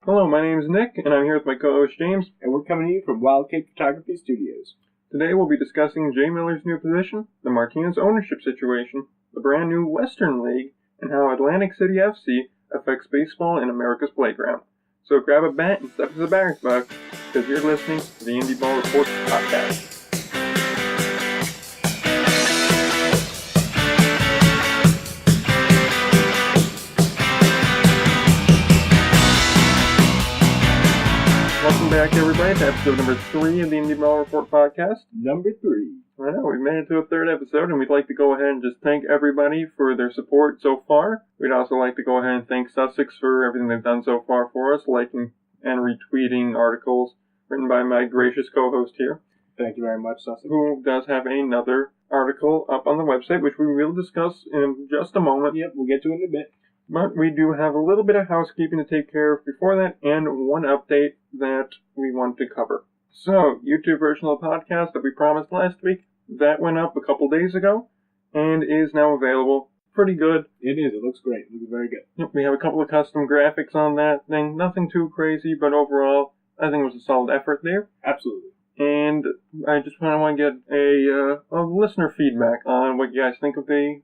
Hello, my name is Nick, and I'm here with my co-host James. And we're coming to you from Wild Cape Photography Studios. Today we'll be discussing Jay Miller's new position, the Martinez ownership situation, the brand new Western League, and how Atlantic City FC affects baseball in America's playground. So grab a bat and step to the batter's box, because you're listening to the Indy Ball Report podcast. Welcome back, everybody, to episode number 3 of the Indy Ball Report podcast. Number 3. I know, we've made it to a third episode, and we'd like to go ahead and just thank everybody for their support so far. We'd also like to go ahead and thank Sussex for everything they've done so far for us, liking and retweeting articles written by my gracious co-host here. Thank you very much, Sussex. Who does have another article up on the website, which we will discuss in just a moment. Yep, we'll get to it in a bit. But we do have a little bit of housekeeping to take care of before that, and one update that we want to cover. So, YouTube version of the podcast that we promised last week, that went up a couple days ago, and is now available. Pretty good. It is. It looks great. It looks very good. Yep, we have a couple of custom graphics on that thing. Nothing too crazy, but overall, I think it was a solid effort there. Absolutely. And I just kind of want to get a listener feedback on what you guys think of the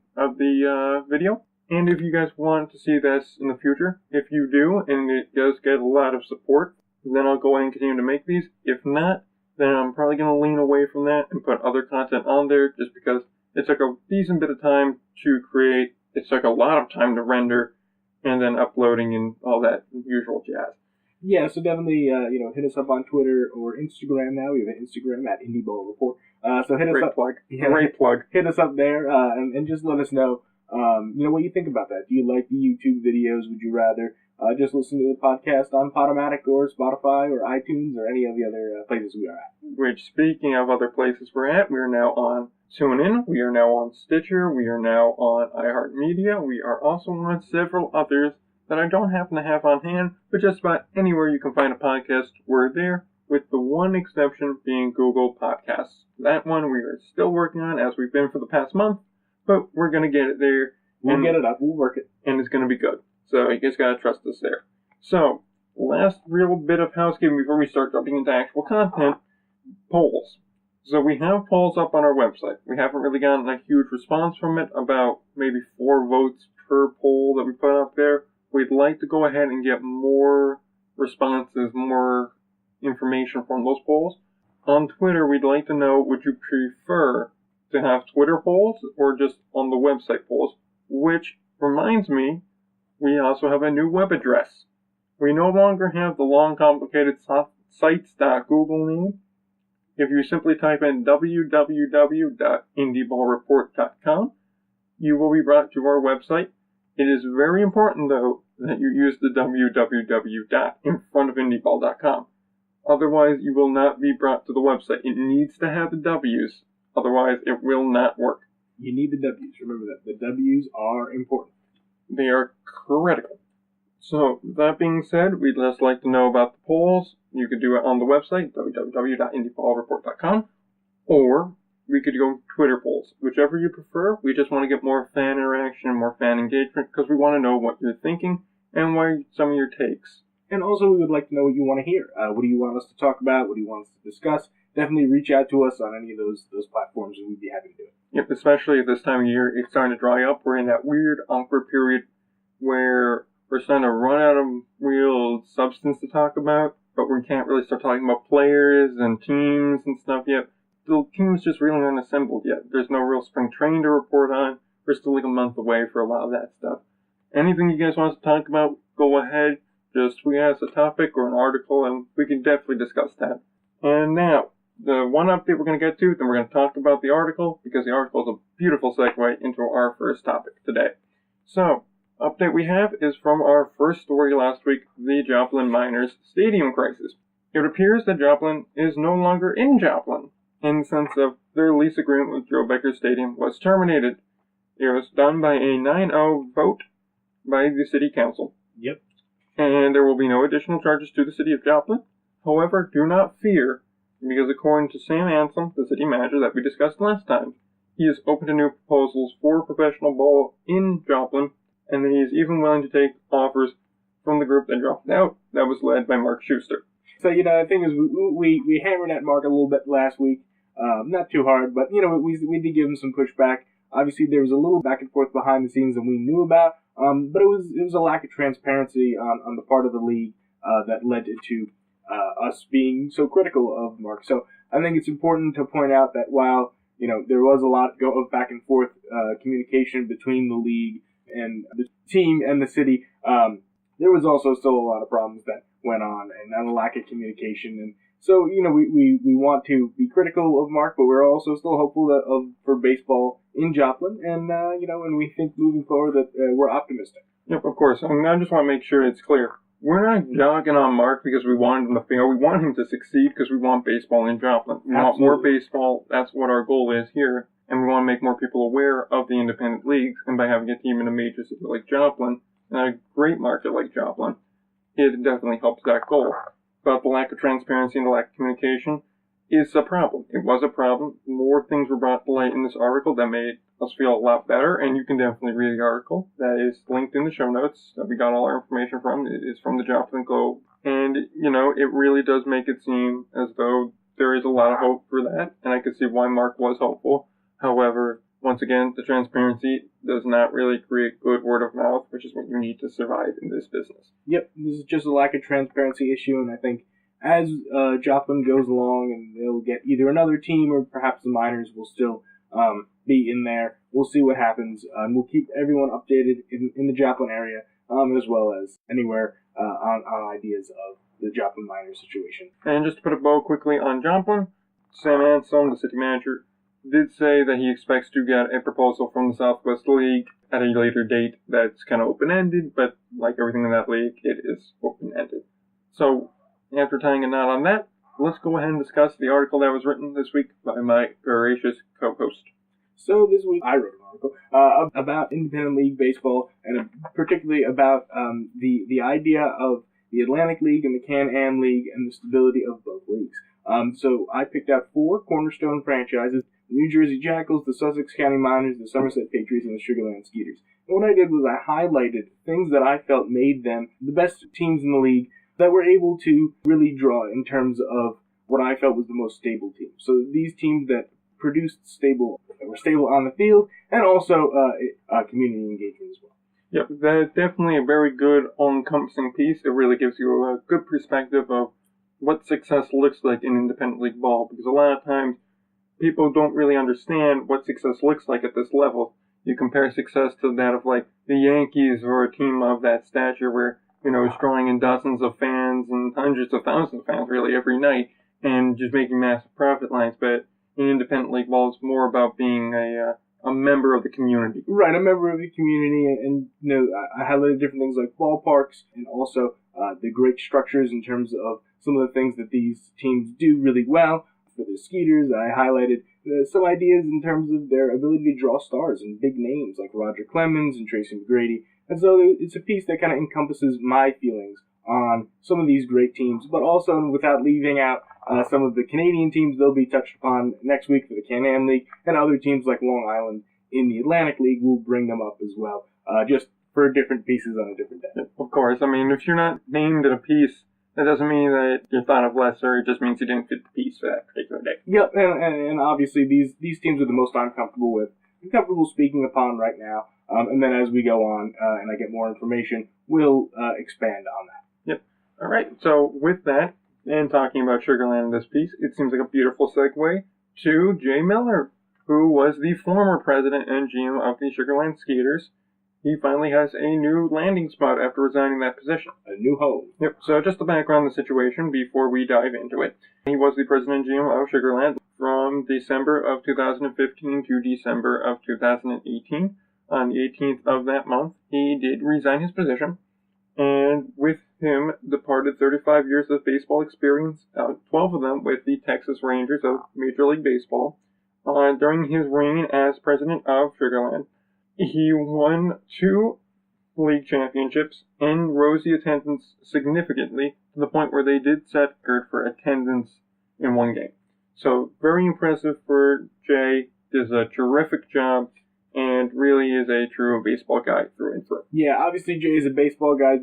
video. And if you guys want to see this in the future, if you do, and it does get a lot of support, then I'll go ahead and continue to make these. If not, then I'm probably going to lean away from that and put other content on there, just because it took a decent bit of time to create. It took a lot of time to render, and then uploading and all that usual jazz. Yeah, so definitely, hit us up on Twitter or Instagram now. We have an Instagram at Indy Ball Report. So hit us up. Plug. Yeah, Great plug. Hit us up there, and just let us know. What you think about that. Do you like the YouTube videos? Would you rather just listen to the podcast on Podomatic or Spotify or iTunes or any of the other places we are at? Which, speaking of other places we're at, we are now on TuneIn, we are now on Stitcher, we are now on iHeartMedia, we are also on several others that I don't happen to have on hand, but just about anywhere you can find a podcast, we're there, with the one exception being Google Podcasts. That one we are still working on, as we've been for the past month, but we're going to get it there. We'll get it up. We'll work it. And it's going to be good. So you guys got to trust us there. So, last real bit of housekeeping before we start jumping into actual content, polls. So we have polls up on our website. We haven't really gotten a huge response from it, about maybe 4 votes per poll that we put up there. We'd like to go ahead and get more responses, more information from those polls. On Twitter, we'd like to know, would you prefer to have Twitter polls or just on the website polls? Which reminds me, we also have a new web address. We no longer have the long, complicated sites.google name. If you simply type in www.indyballreport.com, you will be brought to our website. It is very important, though, that you use the www. in front of indyball.com. Otherwise, you will not be brought to the website. It needs to have the W's. Otherwise, it will not work. You need the W's. Remember that. The W's are important. They are critical. So, that being said, we'd just like to know about the polls. You could do it on the website, www.indyballreport.com, or we could go Twitter polls. Whichever you prefer. We just want to get more fan interaction and more fan engagement, because we want to know what you're thinking and what are some of your takes. And also, we would like to know what you want to hear. What do you want us to talk about? What do you want us to discuss? Definitely reach out to us on any of those platforms, and we'd be happy to do it. Yep, especially at this time of year, it's starting to dry up. We're in that weird, awkward period where we're starting to run out of real substance to talk about, but we can't really start talking about players and teams and stuff yet. The teams just really aren't assembled yet. There's no real spring training to report on. We're still like a month away for a lot of that stuff. Anything you guys want us to talk about, go ahead. Just tweet us a topic or an article, and we can definitely discuss that. And now, the one update we're going to get to, then we're going to talk about the article, because the article is a beautiful segue into our first topic today. So, update we have is from our first story last week, the Joplin Miners stadium crisis. It appears that Joplin is no longer in Joplin, in the sense of their lease agreement with Joe Becker Stadium was terminated. It was done by a 9-0 vote by the city council. Yep. And there will be no additional charges to the city of Joplin. However, do not fear, because according to Sam Ansem, the city manager that we discussed last time, he is open to new proposals for professional ball in Joplin, and that he is even willing to take offers from the group that dropped out that was led by Mark Schuster. So, the thing is, we hammered at Mark a little bit last week. Not too hard, but, we did give him some pushback. Obviously, there was a little back and forth behind the scenes that we knew about, but it was a lack of transparency on the part of the league that led to us being so critical of Mark. So I think it's important to point out that while there was a lot of back and forth communication between the league and the team and the city, there was also still a lot of problems that went on and a lack of communication. And so, we want to be critical of Mark, but we're also still hopeful for baseball in Joplin. And, and we think moving forward that we're optimistic. Yep, of course. I just want to make sure it's clear. We're not dogging on Mark because we want him to fail. We want him to succeed because we want baseball in Joplin. We want more baseball. That's what our goal is here. And we want to make more people aware of the independent leagues. And by having a team in a major city like Joplin, and a great market like Joplin, it definitely helps that goal. But the lack of transparency and the lack of communication is a problem. It was a problem. More things were brought to light in this article that made us feel a lot better, and you can definitely read the article. That is linked in the show notes that we got all our information from. It is from the Joplin Globe. And, it really does make it seem as though there is a lot of hope for that, and I could see why Mark was hopeful. However, once again, the transparency does not really create good word of mouth, which is what you need to survive in this business. Yep, this is just a lack of transparency issue, and I think as Joplin goes along and they'll get either another team or perhaps the minors will still be in there, we'll see what happens, and we'll keep everyone updated in the Joplin area, as well as anywhere on ideas of the Joplin minors situation. And just to put a bow quickly on Joplin, Sam Anselm, the city manager, did say that he expects to get a proposal from the Southwest League at a later date that's kind of open-ended, but like everything in that league, it is open-ended. So, after tying a knot on that, let's go ahead and discuss the article that was written this week by my voracious co-host. So this week I wrote an article about independent league baseball, and particularly about the idea of the Atlantic League and the Can-Am League and the stability of both leagues. So I picked out 4 cornerstone franchises: the New Jersey Jackals, the Sussex County Miners, the Somerset Patriots, and the Sugar Land Skeeters. And what I did was I highlighted things that I felt made them the best teams in the league that were able to really draw in terms of what I felt was the most stable team. So these teams that were stable on the field, and also community engagement as well. Yep, that's definitely a very good all-encompassing piece. It really gives you a good perspective of what success looks like in independent league ball, because a lot of times people don't really understand what success looks like at this level. You compare success to that of like the Yankees or a team of that stature where, it's drawing in dozens of fans and hundreds of thousands of fans really every night and just making massive profit lines. But in independent league ball, it's more about being a member of the community. Right, a member of the community, and I highlighted different things like ballparks and also the great structures in terms of some of the things that these teams do really well. For the Skeeters, I highlighted some ideas in terms of their ability to draw stars and big names like Roger Clemens and Tracy McGrady. And so it's a piece that kind of encompasses my feelings on some of these great teams, but also without leaving out some of the Canadian teams. They'll be touched upon next week for the Can-Am League, and other teams like Long Island in the Atlantic League will bring them up as well, just for different pieces on a different day. Of course, if you're not named in a piece, that doesn't mean that you're thought of lesser. It just means you didn't fit the piece for that particular day. Yep, and obviously these teams are the most I'm comfortable speaking upon right now. And then as we go on and I get more information, we'll expand on that. Yep. All right. So with that, and talking about Sugarland in this piece, it seems like a beautiful segue to Jay Miller, who was the former president and GM of the Sugarland Skeeters. He finally has a new landing spot after resigning that position. A new home. Yep, so just the background of the situation before we dive into it. He was the president and GM of Sugarland from December of 2015 to December of 2018. On the 18th of that month, he did resign his position, and with him departed 35 years of baseball experience, 12 of them with the Texas Rangers of Major League Baseball. During his reign as president of Sugarland, he won 2 league championships and rose the attendance significantly to the point where they did set record for attendance in one game. So very impressive for Jay. Does a terrific job, and really is a true baseball guy through and through. Yeah, obviously Jay is a baseball guy.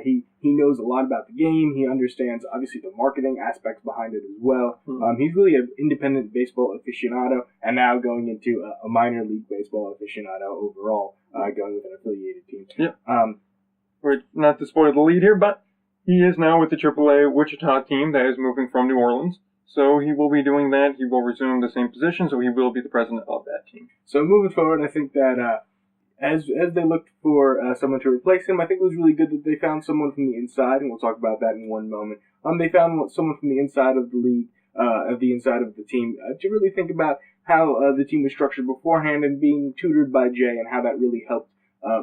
He knows a lot about the game. He understands, obviously, the marketing aspects behind it as well. He's really an independent baseball aficionado, and now going into a minor league baseball aficionado overall, going with an affiliated team. Yep. We're not to spoil the lead here, but he is now with the AAA Wichita team that is moving from New Orleans. So he will be doing that. He will resume the same position, so he will be the president of that team. So moving forward, I think that as they looked for someone to replace him, I think it was really good that they found someone from the inside, and we'll talk about that in one moment. They found someone from the inside of the league, inside of the team, to really think about how the team was structured beforehand and being tutored by Jay and how that really helped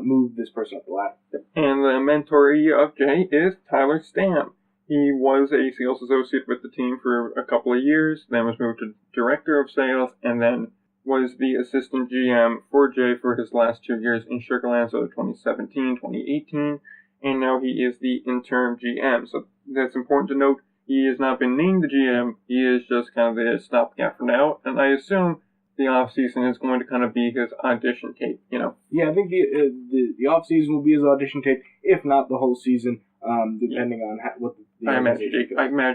move this person up the ladder. And the mentoree of Jay is Tyler Stam. He was a sales associate with the team for a couple of years, then was moved to director of sales, and then was the assistant GM for Jay for his last 2 years in Sugar Land, so 2017, 2018, and now he is the interim GM. So that's important to note. He has not been named the GM. He is just kind of the stopgap for now, and I assume the off season is going to kind of be his audition tape, Yeah, I think the off season will be his audition tape, if not the whole season, depending on what the I imagine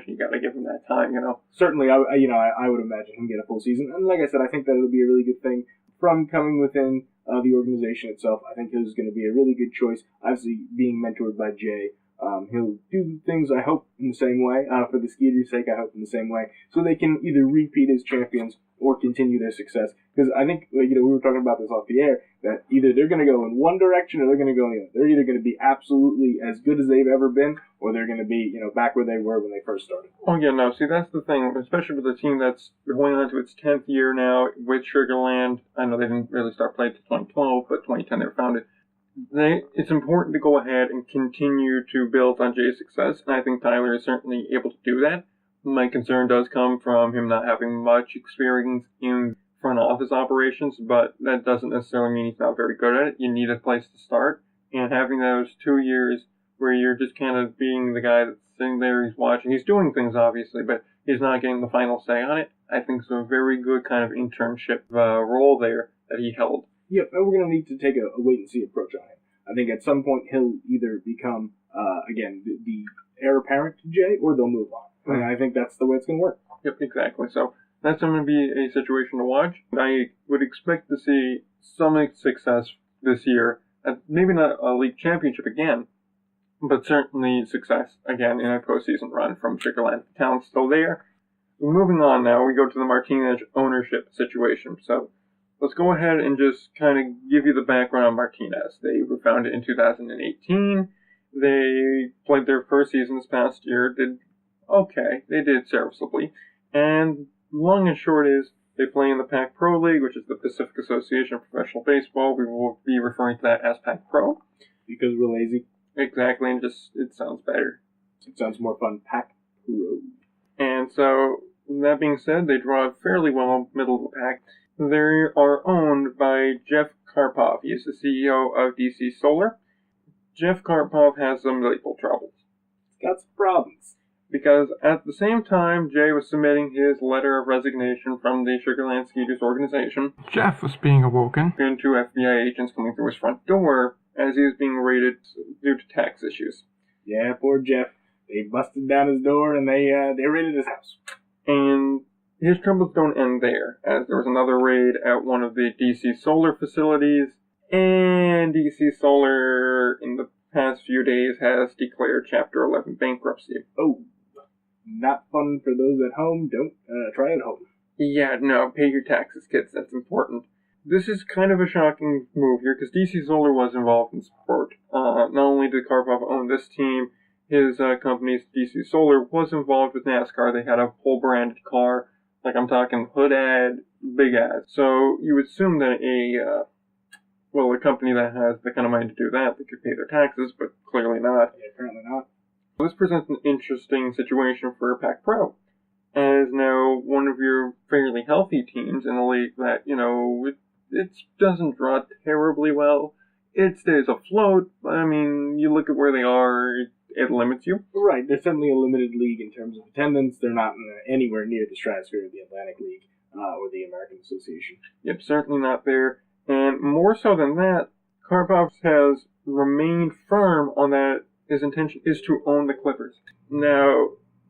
you got to give him that time, Certainly, I would imagine him get a full season, and like I said, I think that it'll be a really good thing from coming within the organization itself. I think he's going to be a really good choice. Obviously, being mentored by Jay, he'll do things, I hope, in the same way. For the Skeeter's sake, I hope in the same way, so they can either repeat as champions or continue their success. Because I think, we were talking about this off the air, that either they're going to go in one direction or they're going to go in the other. They're either going to be absolutely as good as they've ever been, or they're going to be, back where they were when they first started. Oh, yeah, no, see, that's the thing, especially with a team that's going on to its 10th year now with Sugar Land. I know they didn't really start playing until 2012, but 2010 they were founded. It's important to go ahead and continue to build on Jay's success, and I think Tyler is certainly able to do that. My concern does come from him not having much experience in front office operations, but that doesn't necessarily mean he's not very good at it. You need a place to start, and having those 2 years where you're just kind of being the guy that's sitting there, he's watching, he's doing things obviously, but he's not getting the final say on it, I think it's a very good kind of internship role there that he held. Yep, and we're going to need to take a wait-and-see approach on it. I think at some point he'll either become, again, the heir apparent to Jay, or they'll move on. And I think that's the way it's going to work. Yep, exactly. So that's going to be a situation to watch. I would expect to see some success this year. Maybe not a league championship again, but certainly success again in a postseason run from Sugar Land. The talent's still there. Moving on now, we go to the Martinez ownership situation. So let's go ahead and just kind of give you the background on Martinez. They were founded in 2018. They played their first season this past year, did okay. They did serviceably. And long and short is, they play in the PAC Pro League, which is the Pacific Association of Professional Baseball. We will be referring to that as PAC Pro. Because we're lazy. Exactly, and just, it sounds better. It sounds more fun. PAC Pro. And so, that being said, they draw fairly well middle of the pack. They are owned by Jeff Karpov. He is the CEO of DC Solar. Jeff Karpov has some legal troubles. Got some problems. Because at the same time Jay was submitting his letter of resignation from the Sugar Land Skeeters organization, Jeff was being awoken into FBI agents coming through his front door as he was being raided due to tax issues. Yeah, poor Jeff. They busted down his door and they raided his house. And his troubles don't end there, as there was another raid at one of the DC Solar facilities, and DC Solar in the past few days has declared Chapter 11 bankruptcy. Oh, not fun for those at home. Don't try it at home. Yeah, no, pay your taxes, kids. That's important. This is kind of a shocking move here, because DC Solar was involved in sport. Not only did Karpov own this team, his company, DC Solar, was involved with NASCAR. They had a whole-branded car. Like, I'm talking hood ad, big ad. So, you would assume that a company that has the kind of money to do that, they could pay their taxes, but clearly not. Yeah, apparently not. This presents an interesting situation for PAC Pro, as now one of your fairly healthy teams in a league that, it doesn't draw terribly well. It stays afloat, but I mean, you look at where they are, it limits you. Right, they're certainly a limited league in terms of attendance. They're not anywhere near the stratosphere of the Atlantic League or the American Association. Yep, certainly not there. And more so than that, Karpov has remained firm on that his intention is to own the Clippers. Now,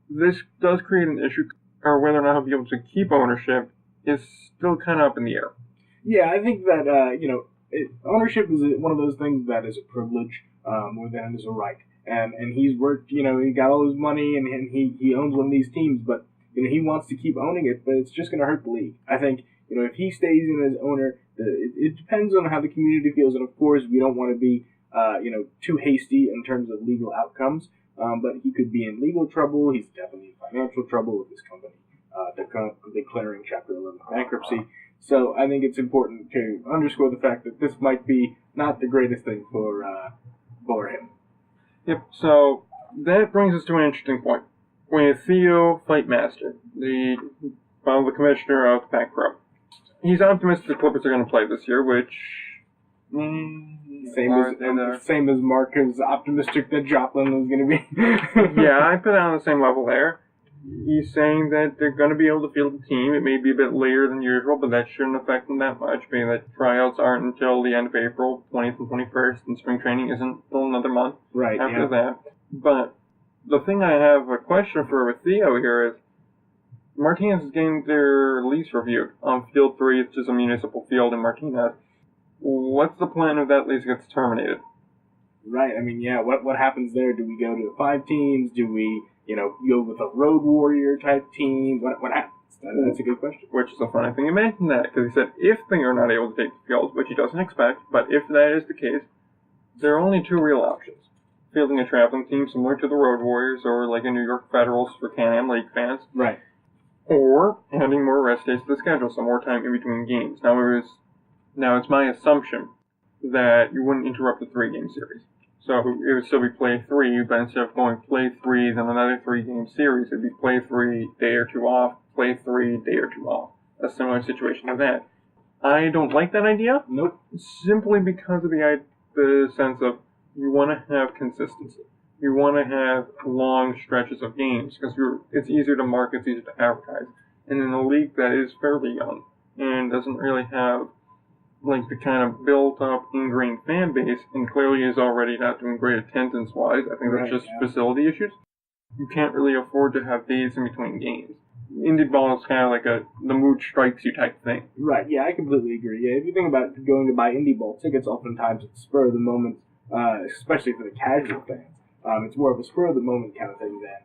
this does create an issue, or whether or not he'll be able to keep ownership is still kind of up in the air. Yeah, I think that, ownership is one of those things that is a privilege more than it is a right. And he's worked, he got all his money and he owns one of these teams, but, he wants to keep owning it, but it's just going to hurt the league. I think, if he stays in as owner, it depends on how the community feels, and of course we don't want to be, too hasty in terms of legal outcomes, but he could be in legal trouble. He's definitely in financial trouble with his company declaring Chapter 11 bankruptcy. So I think it's important to underscore the fact that this might be not the greatest thing for him. Yep, so that brings us to an interesting point. With Theo Fightmaster, the commissioner of the Pac-Pro, he's optimistic the Clippers are going to play this year, which... Same as Mark is optimistic that Joplin is going to be. Yeah, I put it on the same level there. He's saying that they're going to be able to field the team. It may be a bit later than usual, but that shouldn't affect them that much, being that tryouts aren't until the end of April, 20th and 21st, and spring training isn't until another month after that. But the thing I have a question for with Theo here is, Martinez is getting their lease reviewed on Field 3, which is a municipal field in Martinez. What's the plan if that lease gets terminated? Right, I mean, yeah, what happens there? Do we go to 5 teams? Do we, go with a road warrior type team? What happens? That's a good question. Which is a funny thing you mentioned that, because he said if they are not able to take the field, which he doesn't expect, but if that is the case, there are only 2 real options. Fielding a traveling team similar to the Road Warriors or like a New York Federals for Can-Am League fans. Right. Or adding more rest days to the schedule, so more time in between games. Now it's my assumption that you wouldn't interrupt the 3-game series. So it would still be play 3, but instead of going play 3, then another 3-game series, it'd be play 3, day or 2 off, play 3, day or 2 off. A similar situation to that. I don't like that idea. Nope. Simply because of the sense of you want to have consistency. You want to have long stretches of games because it's easier to market, it's easier to advertise. And in a league that is fairly young and doesn't really have like the kind of built-up, ingrained fan base, and clearly is already not doing great attendance-wise. I think that's just facility issues. You can't really afford to have days in between games. Indy ball is kind of like the mood strikes you type thing. Right, yeah, I completely agree. Yeah, if you think about going to buy Indy ball tickets, oftentimes it's spur of the moment, especially for the casual fans. It's more of a spur of the moment kind of thing than,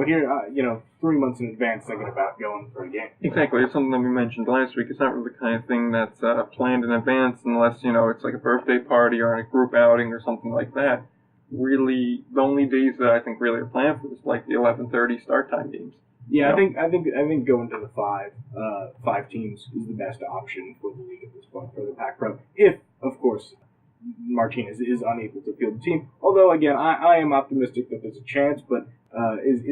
here, 3 months in advance thinking about going for a game. Exactly. It's something that we mentioned last week. It's not really the kind of thing that's planned in advance unless, it's like a birthday party or a group outing or something like that. Really, the only days that I think really are planned for is like the 11:30 start time games. Yeah, I think going to the five teams is the best option for the league at this point for the Pac-Pro. If, of course, Martinez is unable to field the team. Although, again, I am optimistic that there's a chance, but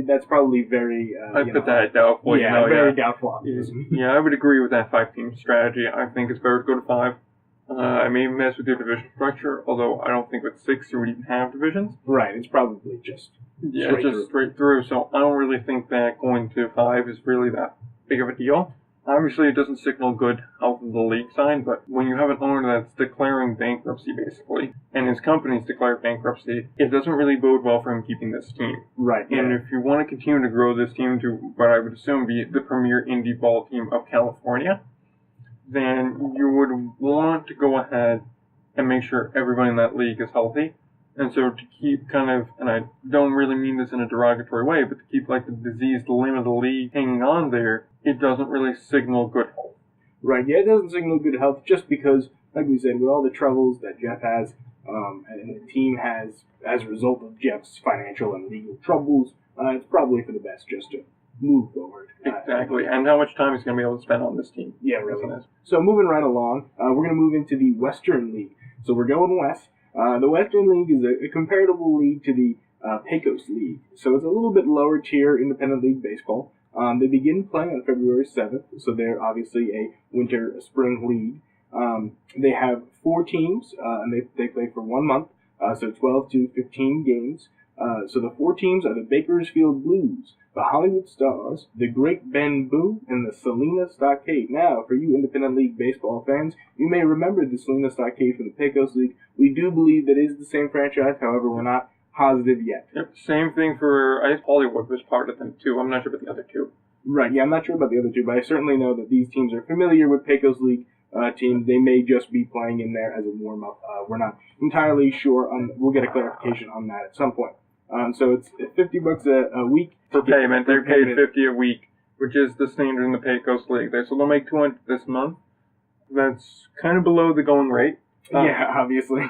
that's probably very... I put that at doubtful. Very doubtful optimism. Yeah, I would agree with that 5-team strategy. I think it's better to go to 5. I may mess with your division structure, although I don't think with 6 you would even have divisions. Right, it's probably just straight through. So I don't really think that going to 5 is really that big of a deal. Obviously, it doesn't signal good health of the league side, but when you have an owner that's declaring bankruptcy, basically, and his company's declared bankruptcy, it doesn't really bode well for him keeping this team. Right. And if you want to continue to grow this team to what I would assume be the premier Indy ball team of California, then you would want to go ahead and make sure everybody in that league is healthy. And so to keep kind of, and I don't really mean this in a derogatory way, but to keep like the diseased limb of the league hanging on there, it doesn't really signal good health. Right, yeah, it doesn't signal good health just because, like we said, with all the troubles that Jeff has, and the team has as a result of Jeff's financial and legal troubles, it's probably for the best just to move forward. Exactly, and how much time he's going to be able to spend on this team. Yeah, really. So moving right along, we're going to move into the Western League. So we're going west. The Western League is a comparable league to the Pecos League. So it's a little bit lower tier independent league baseball. They begin playing on February 7th, so they're obviously a spring league. They have 4 teams, and they play for 1 month, so 12 to 15 games. So the 4 teams are the Bakersfield Blues, the Hollywood Stars, the Great Bend Boo, and the Salina Stockade. Now, for you Independent League baseball fans, you may remember the Salina Stockade from the Pecos League. We do believe that it is the same franchise, however, we're not positive yet. Yep, same thing for, I think Hollywood was part of them too. I'm not sure about the other two. Right, yeah, I'm not sure about the other two, but I certainly know that these teams are familiar with Pecos League teams. They may just be playing in there as a warm-up. We're not entirely sure. We'll get a clarification on that at some point. So it's $50 a week. For payment. They're paid $50 a week, which is the standard in the Pecos League. So they'll make $200 this month. That's kind of below the going rate. Yeah, obviously.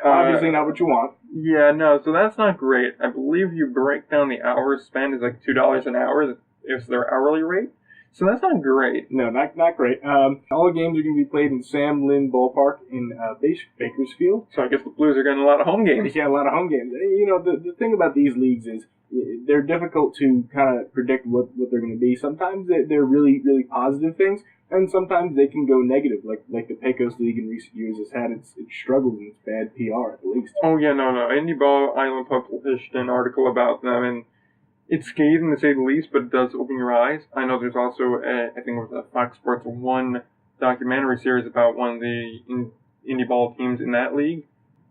Obviously not what you want. Yeah, no, so that's not great. I believe you break down the hours spent is like $2 an hour is their hourly rate. So that's not great. No, not great. All the games are going to be played in Sam Lynn Ballpark in Bakersfield. So I guess the Blues are getting a lot of home games. Yeah, a lot of home games. You know, the thing about these leagues is they're difficult to kind of predict what they're going to be. Sometimes they're really, really positive things, and sometimes they can go negative, like the Pecos League in recent years has had its struggles and its bad PR at least. Oh, yeah, no. Indy Ball Island published an article about them, and it's scathing to say the least, but it does open your eyes. I know there's also, I think it was a Fox Sports 1 documentary series about one of the Indy Ball teams in that league.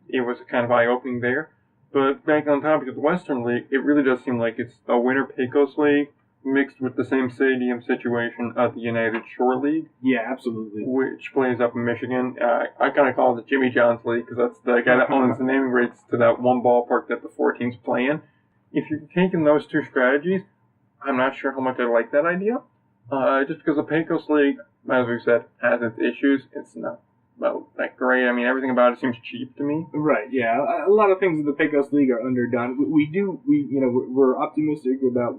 It was kind of eye-opening there. But back on topic of the Western League, it really does seem like it's a Winter Pecos League mixed with the same stadium situation of the United Shore League. Yeah, absolutely. Which plays up in Michigan. I kind of call it the Jimmy John's League because that's the guy that owns the naming rights to that one ballpark that the 4 teams play in. If you're taking those two strategies, I'm not sure how much I like that idea. Just because the Pecos League, as we said, has its issues. It's not, well, that great. I mean, everything about it seems cheap to me. Right, yeah. A lot of things in the Pecos League are underdone. We're optimistic about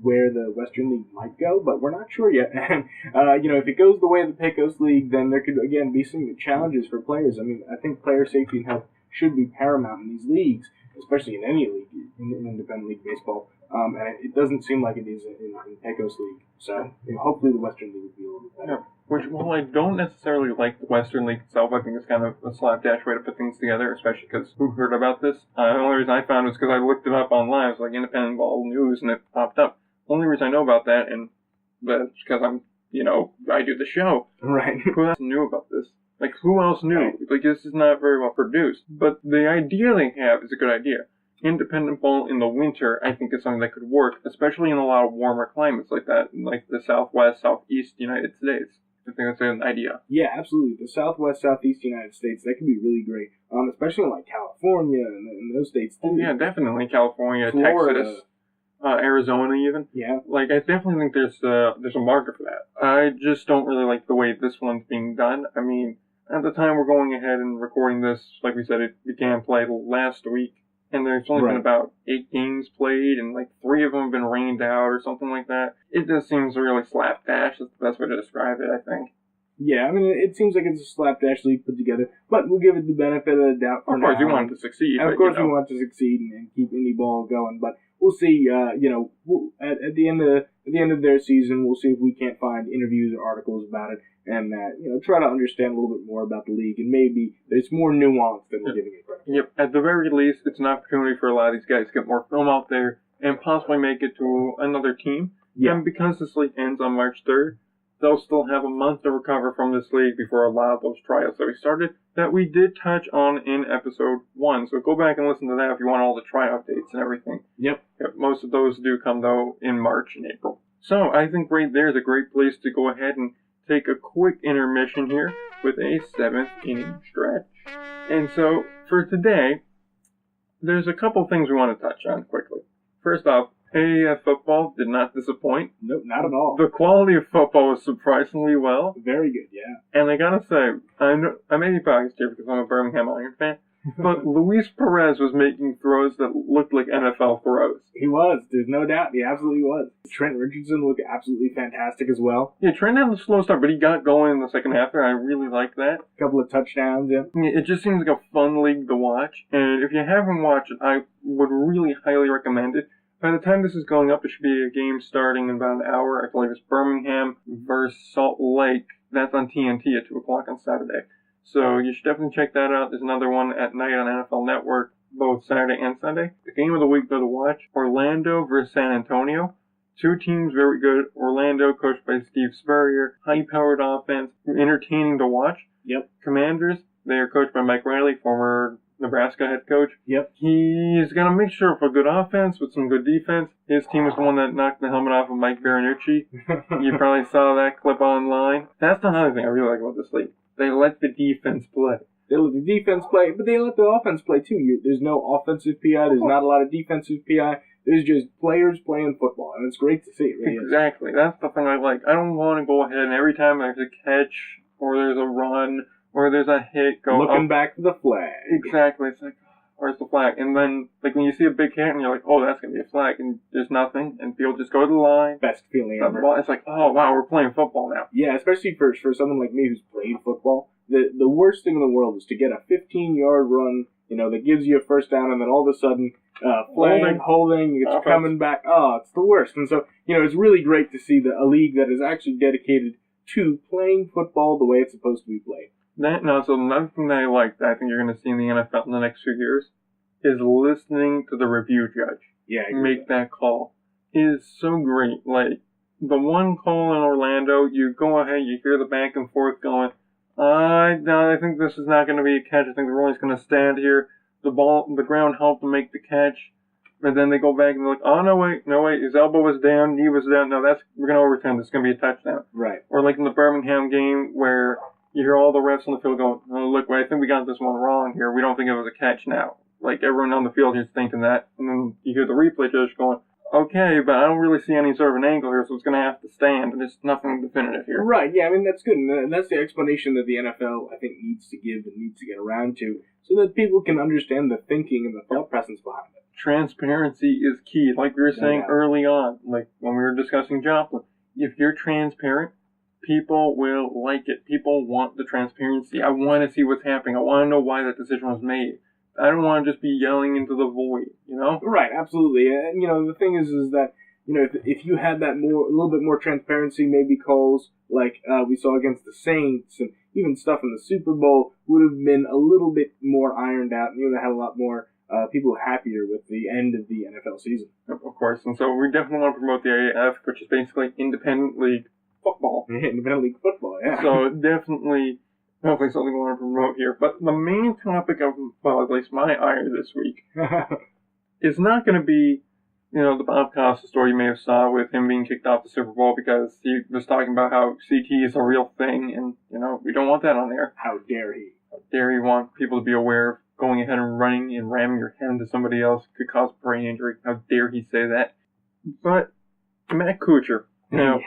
where the Western League might go, but we're not sure yet. And, if it goes the way of the Pecos League, then there could, again, be some challenges for players. I mean, I think player safety and health should be paramount in these leagues, especially in any league, in independent league baseball. And it doesn't seem like it is in Pecos League. So hopefully the Western League will be a little bit better. Yeah. Which, while I don't necessarily like the Western League itself, I think it's kind of a slapdash way to put things together, especially because who heard about this? The only reason I found it was because I looked it up online. It was like Independent Ball News, and it popped up. Only reason I know about that, and that's because I do the show. Right. Who else knew about this? Like, who else knew? Right. Like, this is not very well produced. But the idea they have is a good idea. Independent ball in the winter, I think, is something that could work, especially in a lot of warmer climates like that, like the Southwest, Southeast United States. I think that's an idea. Yeah, absolutely. The Southwest, Southeast United States, that could be really great, especially in like California and those states too. Oh, yeah, definitely. California, Florida. Texas, Arizona even. Yeah. Like, I definitely think there's a market for that. I just don't really like the way this one's being done. I mean, at the time we're going ahead and recording this, like we said, it began play last week. And there's only been about 8 games played, and like 3 of them have been rained out or something like that. It just seems really slapdash. That's the best way to describe it, I think. Yeah, I mean, it seems like it's a slapdash league put together, but we'll give it the benefit of the doubt for now. Of course, you want it to succeed. Of course, we want to succeed and keep Indy ball going, but we'll see. At the end of their season, we'll see if we can't find interviews or articles about it, and try to understand a little bit more about the league, and maybe there's more nuance than we're giving it credit for. Yep. At the very least, it's an opportunity for a lot of these guys to get more film out there and possibly make it to another team. Yeah. And because this league ends on March 3rd, they'll still have a month to recover from this league before a lot of those tryouts that we started that we did touch on in episode 1. So go back and listen to that if you want all the tryout dates and everything. Yep. Most of those do come, though, in March and April. So I think right there is a great place to go ahead and take a quick intermission here with a 7th inning stretch. And so for today, there's a couple things we want to touch on quickly. First off, AAF football did not disappoint. Nope, not at all. The quality of football was surprisingly well. Very good, yeah. And I gotta say, I may be biased here because I'm a Birmingham Iron fan, but Luis Perez was making throws that looked like NFL throws. He was. There's no doubt. He absolutely was. Trent Richardson looked absolutely fantastic as well. Yeah, Trent had a slow start, but he got going in the second half there. I really liked that. A couple of touchdowns, yeah. It just seems like a fun league to watch. And if you haven't watched it, I would really highly recommend it. By the time this is going up, there should be a game starting in about an hour. I believe it's Birmingham versus Salt Lake. That's on TNT at 2 o'clock on Saturday. So you should definitely check that out. There's another one at night on NFL Network. both Saturday and Sunday. The game of the week though to watch, Orlando versus San Antonio. Two teams very good. Orlando, coached by Steve Spurrier, high-powered offense, entertaining to watch. Yep. Commanders, they are coached by Mike Riley, former Nebraska head coach. Yep. He's going to make sure for good offense with some good defense. His team is the one that knocked the helmet off of Mike Baranucci. You probably saw that clip online. That's the other thing I really like about this league. They let the defense play. They let the defense play, but they let the offense play too. There's no offensive PI. There's not a lot of defensive PI. There's just players playing football, and it's great to see. It really Exactly. Is. That's the thing I like. I don't want to go ahead and every time there's a catch or there's a run or there's a hit, go looking back to the flag. Exactly. It's like, where's the flag? And then, like, when you see a big hit and you're like, oh, that's going to be a flag, and there's nothing, and people just go to the line. Best feeling ever. It's like, oh, wow, we're playing football now. Yeah, especially for someone like me who's played football. The worst thing in the world is to get a 15-yard run, that gives you a first down, and then all of a sudden, holding, it's coming back. Oh, it's the worst. And so, it's really great to see a league that is actually dedicated to playing football the way it's supposed to be played. So another thing that I like that I think you're going to see in the NFL in the next few years is listening to the review judge. Yeah, make that call. It is so great. Like, the one call in Orlando, you go ahead, you hear the back and forth going, I think this is not going to be a catch. I think the Royals going to stand here. The ground helped to make the catch. And then they go back and they're like, oh, no, wait, his elbow was down, knee was down. No, we're going to overturn this. It's going to be a touchdown. Right. Or like in the Birmingham game where you hear all the refs on the field going, oh, look, I think we got this one wrong here. We don't think it was a catch now. Like, everyone on the field is thinking that. And then you hear the replay judge going, okay, but I don't really see any sort of an angle here, so it's going to have to stand, and there's nothing definitive here. Right, yeah, I mean, that's good, and that's the explanation that the NFL, I think, needs to give and needs to get around to, so that people can understand the thinking and the thought process behind it. Transparency is key, like we were saying early on, like when we were discussing Joplin. If you're transparent, people will like it. People want the transparency. I want to see what's happening. I want to know why that decision was made. I don't want to just be yelling into the void, Right, absolutely. And, the thing is that, if you had that a little bit more transparency, maybe calls like we saw against the Saints and even stuff in the Super Bowl would have been a little bit more ironed out, and you would have had a lot more people happier with the end of the NFL season. Of course, and so we definitely want to promote the AAF, which is basically independent league football. Independent league football, yeah. So definitely something we want to promote here. But the main topic of, well, at least my ire this week, is not going to be, the Bob Costa story you may have saw with him being kicked off the Super Bowl because he was talking about how CT is a real thing, and, we don't want that on there. How dare he? How dare he want people to be aware of going ahead and running and ramming your head into somebody else could cause brain injury. How dare he say that? But Matt Kuchar. Now,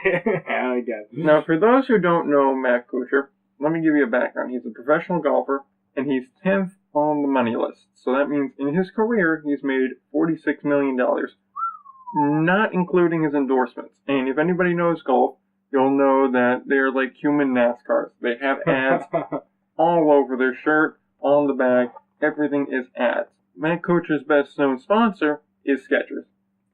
now, for those who don't know Matt Kuchar, let me give you a background. He's a professional golfer, and he's 10th on the money list. So that means in his career, he's made $46 million, not including his endorsements. And if anybody knows golf, you'll know that they're like human NASCARs. They have ads all over their shirt, on the back. Everything is ads. Matt Kuchar's best known sponsor is Skechers.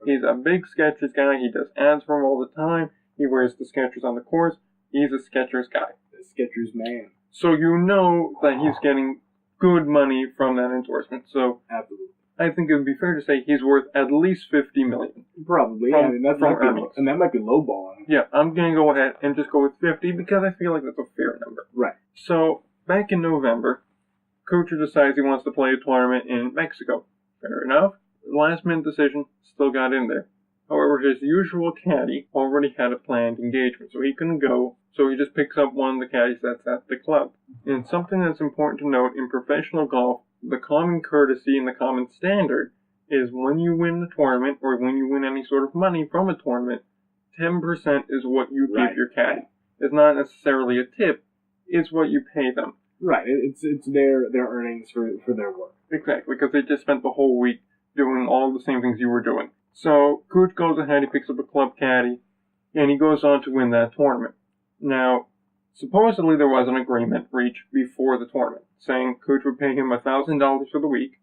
He's a big Skechers guy. He does ads for them all the time. He wears the Skechers on the course. He's a Skechers guy. Skechers man. So you know that he's getting good money from that endorsement. So absolutely, I think it would be fair to say he's worth at least $50 million. Probably, that might be lowballing. Yeah, I'm gonna go ahead and just go with 50 because I feel like that's a fair number. Right. So back in November, Kuchar decides he wants to play a tournament in Mexico. Fair enough. Last minute decision, still got in there. However, his usual caddy already had a planned engagement, so he couldn't go, so he just picks up one of the caddies that's at the club. And something that's important to note in professional golf, the common courtesy and the common standard is when you win the tournament, or when you win any sort of money from a tournament, 10% is what you give your caddy. It's not necessarily a tip, it's what you pay them. Right, it's their earnings for their work. Exactly, because they just spent the whole week doing all the same things you were doing. So, Cooch goes ahead, he picks up a club caddy, and he goes on to win that tournament. Now, supposedly there was an agreement reached before the tournament, saying Cooch would pay him $1,000 for the week.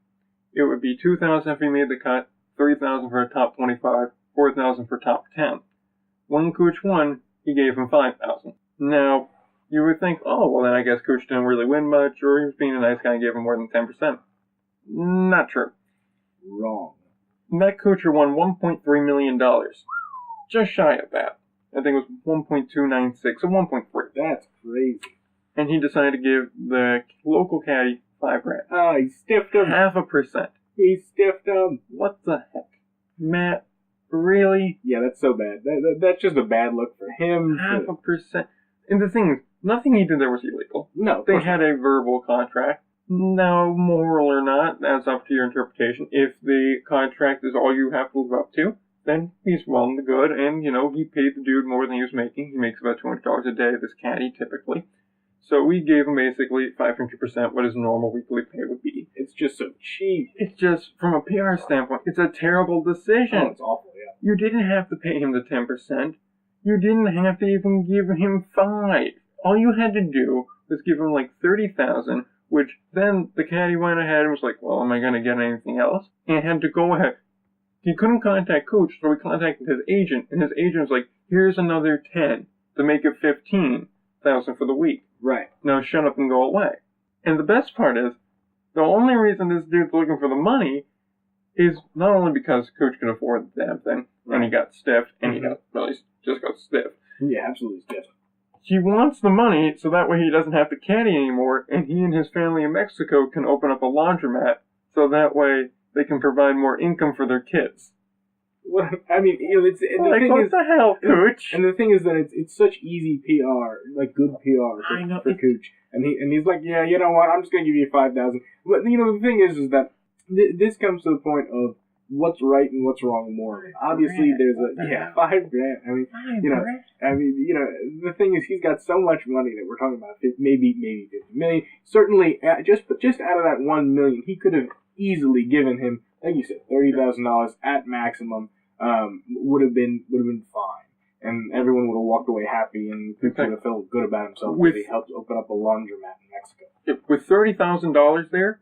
It would be $2,000 if he made the cut, $3,000 for a top 25, $4,000 for top 10. When Cooch won, he gave him $5,000. Now, you would think, oh, well then I guess Cooch didn't really win much, or he was being a nice guy and gave him more than 10%. Not true. Wrong. Matt Kuchar won $1.3 million. Just shy of that. I think it was 1.296, so 1.3. That's crazy. And he decided to give the local caddy $5,000. Oh, he stiffed him. 0.5%. He stiffed him. What the heck? Matt, really? Yeah, that's so bad. That's just a bad look for him. 0.5%. And the thing is, nothing he did there was illegal. No, They had a verbal contract. Now, moral or not, that's up to your interpretation. If the contract is all you have to live up to, then he's well and good, and, he paid the dude more than he was making. He makes about $200 a day, this caddy, typically. So we gave him basically 500% what his normal weekly pay would be. It's just so cheap. It's just, from a PR standpoint, it's a terrible decision. Oh, it's awful, yeah. You didn't have to pay him the 10%. You didn't have to even give him 5%. All you had to do was give him like $30,000, which then the caddy went ahead and was like, well, am I going to get anything else? And had to go ahead. He couldn't contact Coach, so he contacted his agent, and his agent was like, here's another 10 to make it 15,000 for the week. Right. Now shut up and go away. And the best part is, the only reason this dude's looking for the money is not only because Coach could afford the damn thing, right. and he got stiffed, and he just got stiff. Yeah, absolutely stiff. He wants the money so that way he doesn't have to caddy anymore, and he and his family in Mexico can open up a laundromat, so that way they can provide more income for their kids. Well, I mean, it's and the like, thing what is, the hell, Cooch? And the thing is that it's such easy PR, like good PR for Cooch. And he's like, yeah, you know what? I'm just gonna give you 5,000. But the thing is that this comes to the point of what's right and what's wrong morally. Obviously, there's $5,000. I mean, the thing is, he's got so much money that we're talking about maybe 50 million. Certainly, just out of that 1 million, he could have easily given him, like you said, $30,000 at maximum. Would have been fine, and everyone would have walked away happy, and Cooch would have felt good about himself because he helped open up a laundromat in Mexico. With $30,000 there,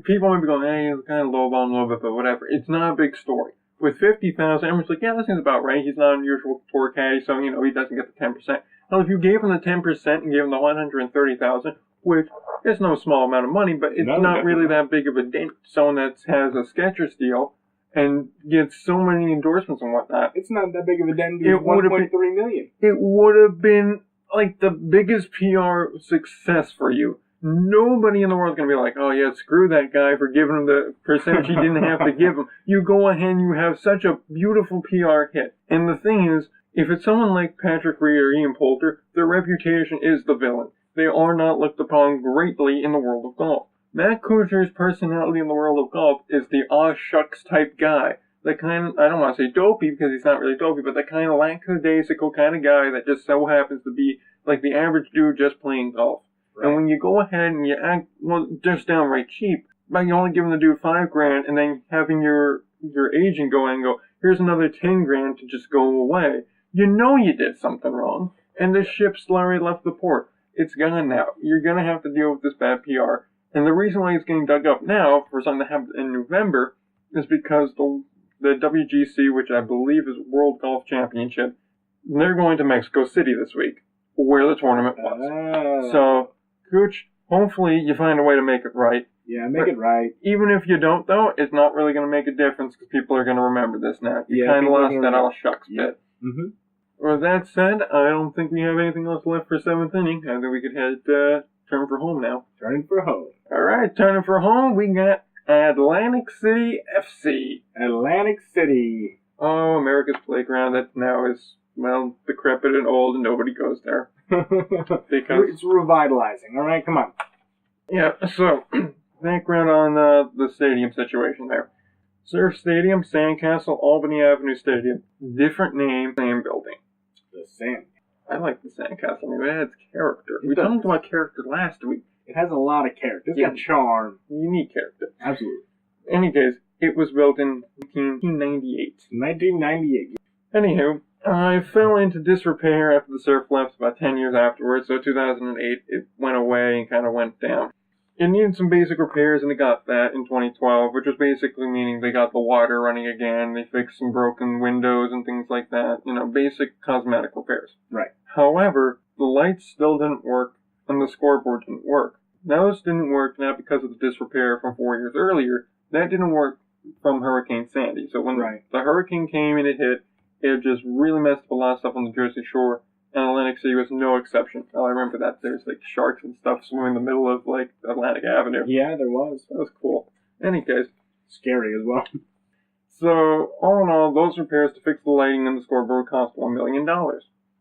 people might be going, hey, it's kind of lowballing a little bit, but whatever. It's not a big story. With $50,000, everyone's like, yeah, that seems about right. He's not an unusual tour caddy, so, he doesn't get the 10%. Now, if you gave him the 10% and gave him the $130,000, which is no small amount of money, but it's not really that big of a dent. Someone that has a Skechers deal and gets so many endorsements and whatnot. It's not that big of a dent. It's $1.3 million. It would have been like the biggest PR success for you. Nobody in the world is going to be like, oh yeah, screw that guy for giving him the percentage he didn't have to give him. You go ahead and you have such a beautiful PR hit. And the thing is, if it's someone like Patrick Reed or Ian Poulter, their reputation is the villain. They are not looked upon greatly in the world of golf. Matt Kuchar's personality in the world of golf is the aw shucks type guy. The kind of, I don't want to say dopey because he's not really dopey, but the kind of lackadaisical kind of guy that just so happens to be like the average dude just playing golf. Right. And when you go ahead and you act, well, just downright cheap, by only giving the dude $5,000 and then having your agent go in and go, here's another $10,000 to just go away, you did something wrong. And the ship's already left the port. It's gone now. You're going to have to deal with this bad PR. And the reason why it's getting dug up now for something that happened in November is because the WGC, which I believe is World Golf Championship, they're going to Mexico City this week, where the tournament was. So, Cooch, hopefully you find a way to make it right. Yeah, make it right. Even if you don't, though, it's not really going to make a difference because people are going to remember this now. You kind of lost that all shucks bit. Mm-hmm. With that said, I don't think we have anything else left for 7th inning. I think we could turn for home now. Turning for home. All right, turning for home, we got Atlantic City FC. Atlantic City. Oh, America's playground that now is, well, decrepit and old and nobody goes there. Because it's revitalizing, all right? Come on. Yeah, so, background on the stadium situation there. Surf Stadium, Sandcastle, Albany Avenue Stadium. Different name, same building. The Sand. I like the Sandcastle name. It adds character. We talked about character last week. It has a lot of character. It's got charm. Unique character. Absolutely. In any case, it was built in 1998. 1998. Anywho, I fell into disrepair after the surf left about 10 years afterwards, so 2008 it went away and kind of went down. It needed some basic repairs, and it got that in 2012, which was basically meaning they got the water running again, they fixed some broken windows and things like that, basic cosmetic repairs. Right. However, the lights still didn't work, and the scoreboard didn't work. Those didn't work, not because of the disrepair from 4 years earlier. That didn't work from Hurricane Sandy. So when the hurricane came and it hit, it just really messed up a lot of stuff on the Jersey Shore, and Atlantic City was no exception. I remember that there's like sharks and stuff swimming in the middle of like Atlantic Avenue. Yeah, there was. That was cool. Any case, scary as well. So all in all, those repairs to fix the lighting and the scoreboard cost $1 million,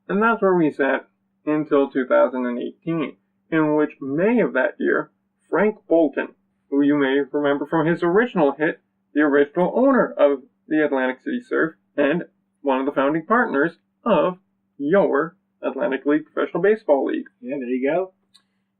and that's where we sat until 2018, in which May of that year, Frank Bolton, who you may remember from his original hit, the original owner of the Atlantic City Surf, and one of the founding partners of your Atlantic League Professional Baseball League. Yeah, there you go.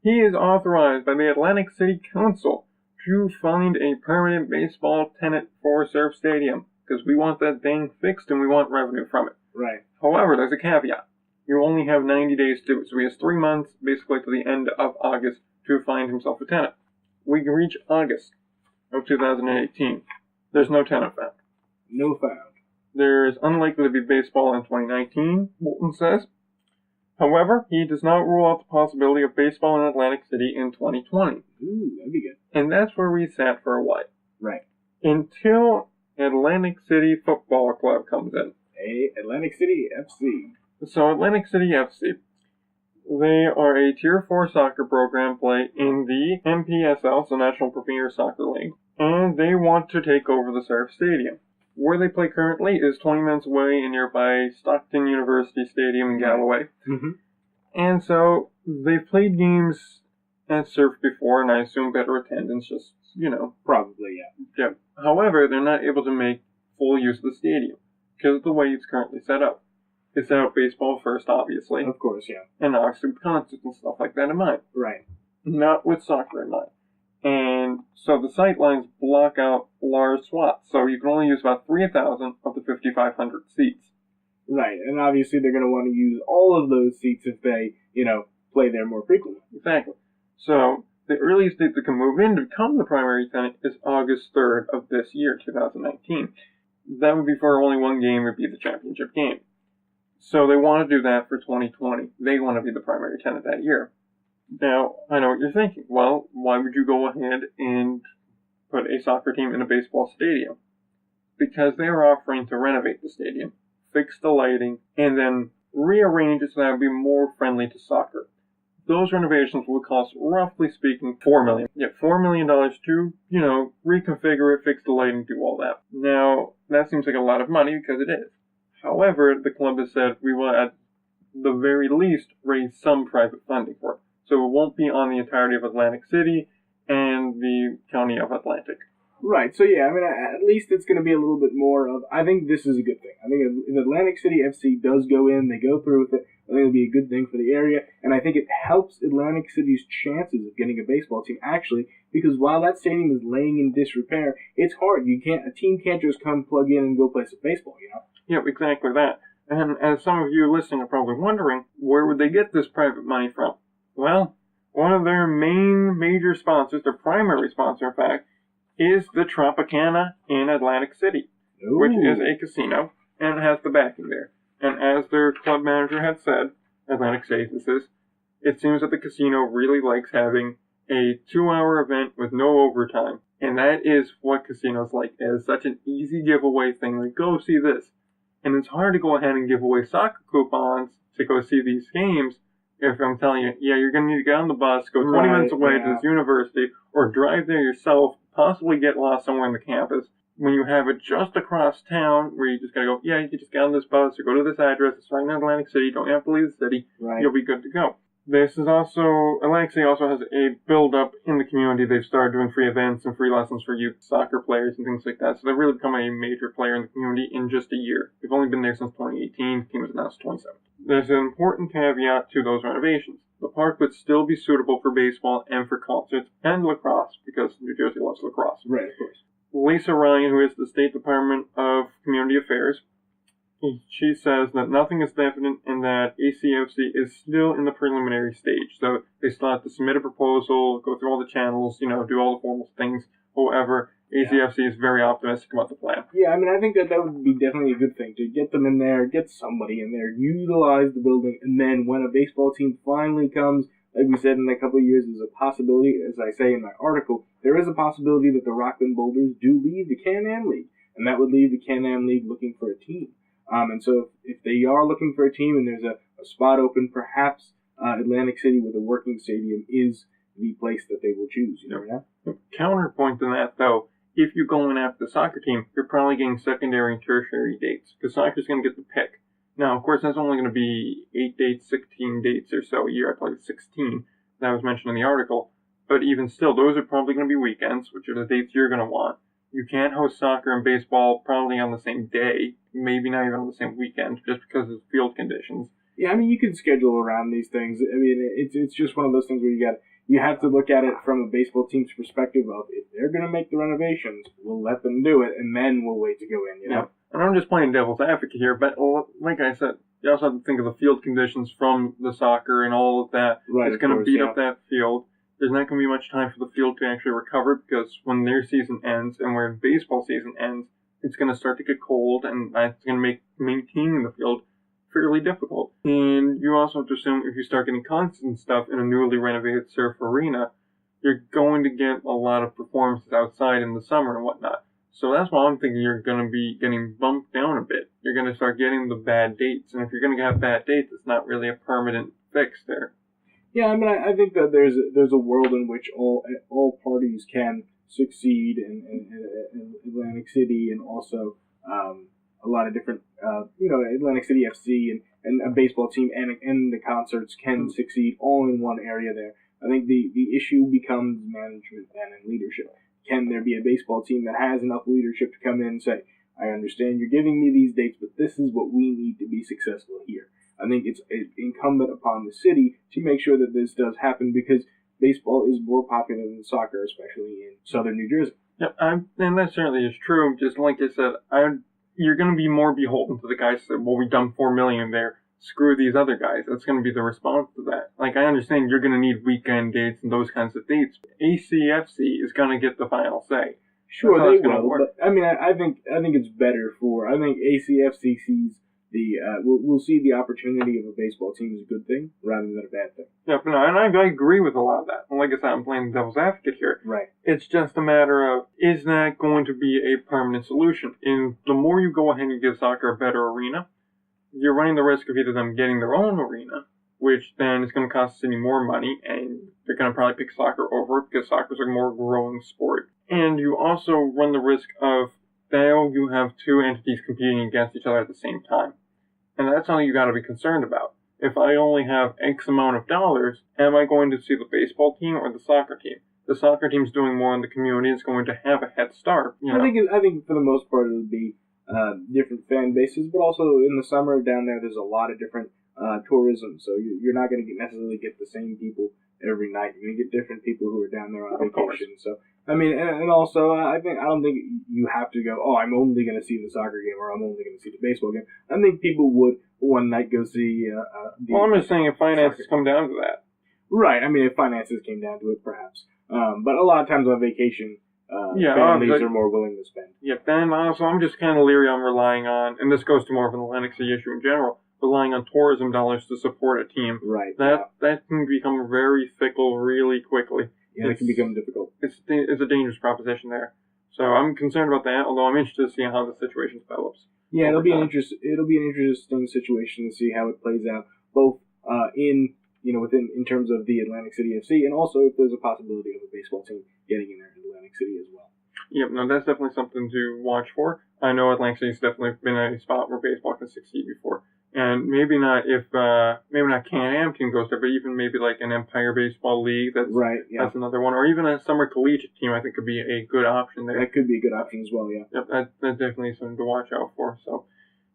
He is authorized by the Atlantic City Council to find a permanent baseball tenant for Surf Stadium, because we want that thing fixed and we want revenue from it. Right. However, there's a caveat. You only have 90 days to do it, so he has 3 months, basically to the end of August, to find himself a tenant. We can reach August of 2018. There's no tenant found. No found. There is unlikely to be baseball in 2019, Bolton says. However, he does not rule out the possibility of baseball in Atlantic City in 2020. Ooh, that'd be good. And that's where we sat for a while. Right. Until Atlantic City Football Club comes in. Atlantic City FC. So Atlantic City FC, they are a Tier 4 soccer program play in the NPSL, so National Premier Soccer League, and they want to take over the Surf Stadium. Where they play currently is 20 minutes away in nearby Stockton University Stadium in Galloway. Mm-hmm. And so they've played games at Surf before, and I assume better attendance, just, Probably, yeah. However, they're not able to make full use of the stadium because of the way it's currently set up. It's set up baseball first, obviously. Of course, yeah. And obviously with concerts and stuff like that in mind. Right. Not with soccer in mind. And so the sight lines block out large swaths, so you can only use about 3,000 of the 5,500 seats. Right, and obviously they're going to want to use all of those seats if they, play there more frequently. Exactly. So the earliest date they can move in to become the primary tenant is August 3rd of this year, 2019. That would be for only one game, would be the championship game. So they want to do that for 2020. They want to be the primary tenant that year. Now, I know what you're thinking. Well, why would you go ahead and put a soccer team in a baseball stadium? Because they are offering to renovate the stadium, fix the lighting, and then rearrange it so that it would be more friendly to soccer. Those renovations will cost, roughly speaking, $4 million. Yeah, $4 million to, reconfigure it, fix the lighting, do all that. Now, that seems like a lot of money because it is. However, the club has said we will at the very least raise some private funding for it. So it won't be on the entirety of Atlantic City and the county of Atlantic. Right, so yeah, at least it's going to be a little bit more of, I think this is a good thing. I think if Atlantic City FC does go in, they go through with it, I think it'll be a good thing for the area, and I think it helps Atlantic City's chances of getting a baseball team, actually, because while that stadium is laying in disrepair, it's hard. A team can't just come plug in and go play some baseball, Yeah, exactly that. And as some of you listening are probably wondering, where would they get this private money from? Well, one of their main major sponsors, their primary sponsor, in fact, is the Tropicana in Atlantic City, which is a casino, and it has the backing there. And as their club manager had said, Atlantic City, this is, it seems that the casino really likes having a 2-hour event with no overtime. And that is what casinos like. It is such an easy giveaway thing, like, go see this. And it's hard to go ahead and give away soccer coupons to go see these games if I'm telling you, yeah, you're going to need to get on the bus, go 20 minutes away to this university, or drive there yourself, possibly get lost somewhere in the campus, when you have it just across town where you just got to go, yeah, you can just get on this bus or go to this address, it's right in Atlantic City, don't have to leave the city, You'll be good to go. This is also, Atlantic City also has a build-up in the community. They've started doing free events and free lessons for youth soccer players and things like that. So they've really become a major player in the community in just a year. They've only been there since 2018. The team was announced 2017. There's an important caveat to those renovations. The park would still be suitable for baseball and for concerts and lacrosse, because New Jersey loves lacrosse. Right, of course. Lisa Ryan, who is the State Department of Community Affairs, she says that nothing is definite and that ACFC is still in the preliminary stage. So they still have to submit a proposal, go through all the channels, do all the formal things. However, ACFC is very optimistic about the plan. Yeah, I think that would be definitely a good thing, to get them in there, get somebody in there, utilize the building, and then when a baseball team finally comes, like we said, in a couple of years, there's a possibility, as I say in my article, there is a possibility that the Rockland Boulders do leave the Can-Am League, and that would leave the Can-Am League looking for a team. And so if they are looking for a team and there's a spot open, perhaps Atlantic City with a working stadium is the place that they will choose. You never know. Counterpoint to that, though, if you go in after the soccer team, you're probably getting secondary and tertiary dates, because soccer's going to get the pick. Now, of course, that's only going to be 8 dates, 16 dates or so a year. I played 16. That was mentioned in the article. But even still, those are probably going to be weekends, which are the dates you're going to want. You can't host soccer and baseball probably on the same day, maybe not even on the same weekend, just because of field conditions. Yeah, I mean, you can schedule around these things. I mean, it's just one of those things where you have to look at it from a baseball team's perspective of, if they're going to make the renovations, we'll let them do it, and then we'll wait to go in, you know? Yeah. And I'm just playing devil's advocate here, but like I said, you also have to think of the field conditions from the soccer and all of that. Right, it's going to beat up that field. There's not going to be much time for the field to actually recover, because when their season ends and when baseball season ends, it's going to start to get cold, and that's going to make maintaining the field fairly difficult. And you also have to assume if you start getting constant stuff in a newly renovated surf arena, you're going to get a lot of performances outside in the summer and whatnot. So that's why I'm thinking you're going to be getting bumped down a bit. You're going to start getting the bad dates. And if you're going to have bad dates, it's not really a permanent fix there. Yeah, I mean, I think that there's a world in which all parties can succeed in Atlantic City, and also a lot of different, Atlantic City FC and a baseball team and the concerts can succeed all in one area there. I think the issue becomes management then and leadership. Can there be a baseball team that has enough leadership to come in and say, I understand you're giving me these dates, but this is what we need to be successful here. I think it's incumbent upon the city to make sure that this does happen, because baseball is more popular than soccer, especially in southern New Jersey. Yeah, and that certainly is true. Just like I said, you're going to be more beholden to the guys that, well, we dumped $4 million there. Screw these other guys. That's going to be the response to that. Like, I understand you're going to need weekend dates and those kinds of dates. ACFC is going to get the final say. Sure, they will. But I mean, I think it's better I think ACFC sees we'll see the opportunity of a baseball team as a good thing rather than a bad thing. Yeah, and I agree with a lot of that. And like I said, I'm playing devil's advocate here. Right. It's just a matter of, is that going to be a permanent solution? And the more you go ahead and give soccer a better arena, you're running the risk of either them getting their own arena, which then is going to cost the city more money, and they're going to probably pick soccer over it because soccer's a more growing sport. And you also run the risk of now you have two entities competing against each other at the same time. And that's something you got to be concerned about. If I only have X amount of dollars, am I going to see the baseball team or the soccer team? The soccer team's doing more in the community. It's going to have a head start. You know? I think for the most part it would be different fan bases, but also in the summer down there's a lot of different tourism, so you're not going to necessarily get the same people every night. You're going to get different people who are down there on vacation. So I mean, and also I don't think you have to go, oh, I'm only going to see the soccer game or I'm only going to see the baseball game. I think people would one night go see. Well, I'm just saying if finances come down to that. Right. I mean, if finances came down to it, perhaps. But a lot of times on vacation, families are more willing to spend. Yeah, then also I'm just kind of leery on relying on, and this goes to more of an Atlantic City issue in general, relying on tourism dollars to support a team. Right. That can become very fickle really quickly. Yeah, it can become difficult. It's a dangerous proposition there. So I'm concerned about that, although I'm interested to see how the situation develops. Yeah, it'll be an interesting situation to see how it plays out, both in terms of the Atlantic City FC, and also if there's a possibility of a baseball team getting in there in Atlantic City as well. Yep, no, that's definitely something to watch for. I know Atlantic City's definitely been a spot where baseball can succeed before. And maybe not Can-Am team goes there, but even maybe like an Empire Baseball League. That's right. Yeah. That's another one, or even a summer collegiate team. I think could be a good option there. That could be a good option as well. Yeah. Yep, that's definitely something to watch out for. So,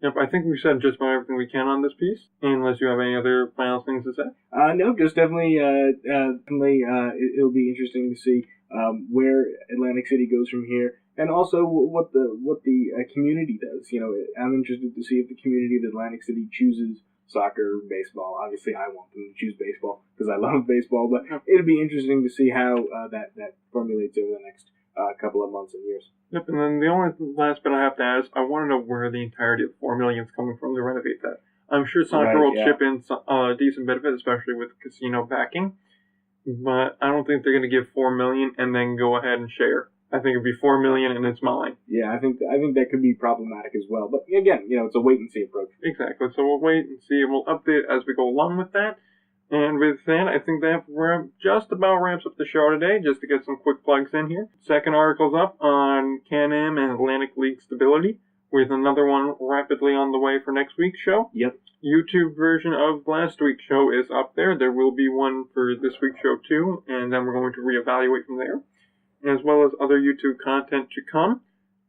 yep, I think we said just about everything we can on this piece. Unless you have any other final things to say. No, just definitely. It'll be interesting to see where Atlantic City goes from here. And also what the community does. You know, I'm interested to see if the community of Atlantic City chooses soccer, baseball. Obviously, I want them to choose baseball because I love baseball. But it'll be interesting to see how that formulates over the next couple of months and years. Yep. And then the only last bit I have to add is I want to know where the entirety of the $4 million is coming from to renovate that. I'm sure soccer Right, will yeah. chip in a decent bit of it, especially with casino backing. But I don't think they're going to give $4 million and then go ahead and share. I think it'd be $4 million and it's mine. Yeah, I think that could be problematic as well. But again, it's a wait and see approach. Exactly. So we'll wait and see, and we'll update as we go along with that. And with that, I think that just about wraps up the show today, just to get some quick plugs in here. Second article's up on Can-Am and Atlantic League stability, with another one rapidly on the way for next week's show. Yep. YouTube version of last week's show is up there. There will be one for this week's show too, and then we're going to reevaluate from there, as well as other YouTube content to come.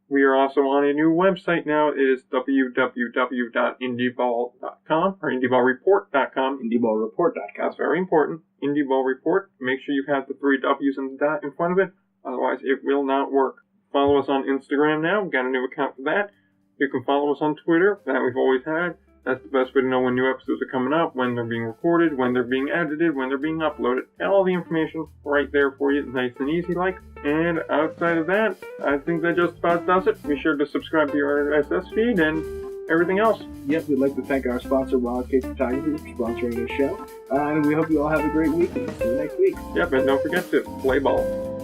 We are also on a new website now. It is www.indyball.com or indyballreport.com. Indyballreport.com. That's very important. Indyball Report. Make sure you have the 3 W's and the dot in front of it. Otherwise, it will not work. Follow us on Instagram now. We've got a new account for that. You can follow us on Twitter. That we've always had. That's the best way to know when new episodes are coming up, when they're being recorded, when they're being edited, when they're being uploaded. Got all the information right there for you, nice and easy like. And outside of that, I think that just about does it. Be sure to subscribe to your RSS feed and everything else. Yep, we'd like to thank our sponsor, Wildcake Photography, for sponsoring this show. And we hope you all have a great week. See you next week. Yep, and don't forget to play ball.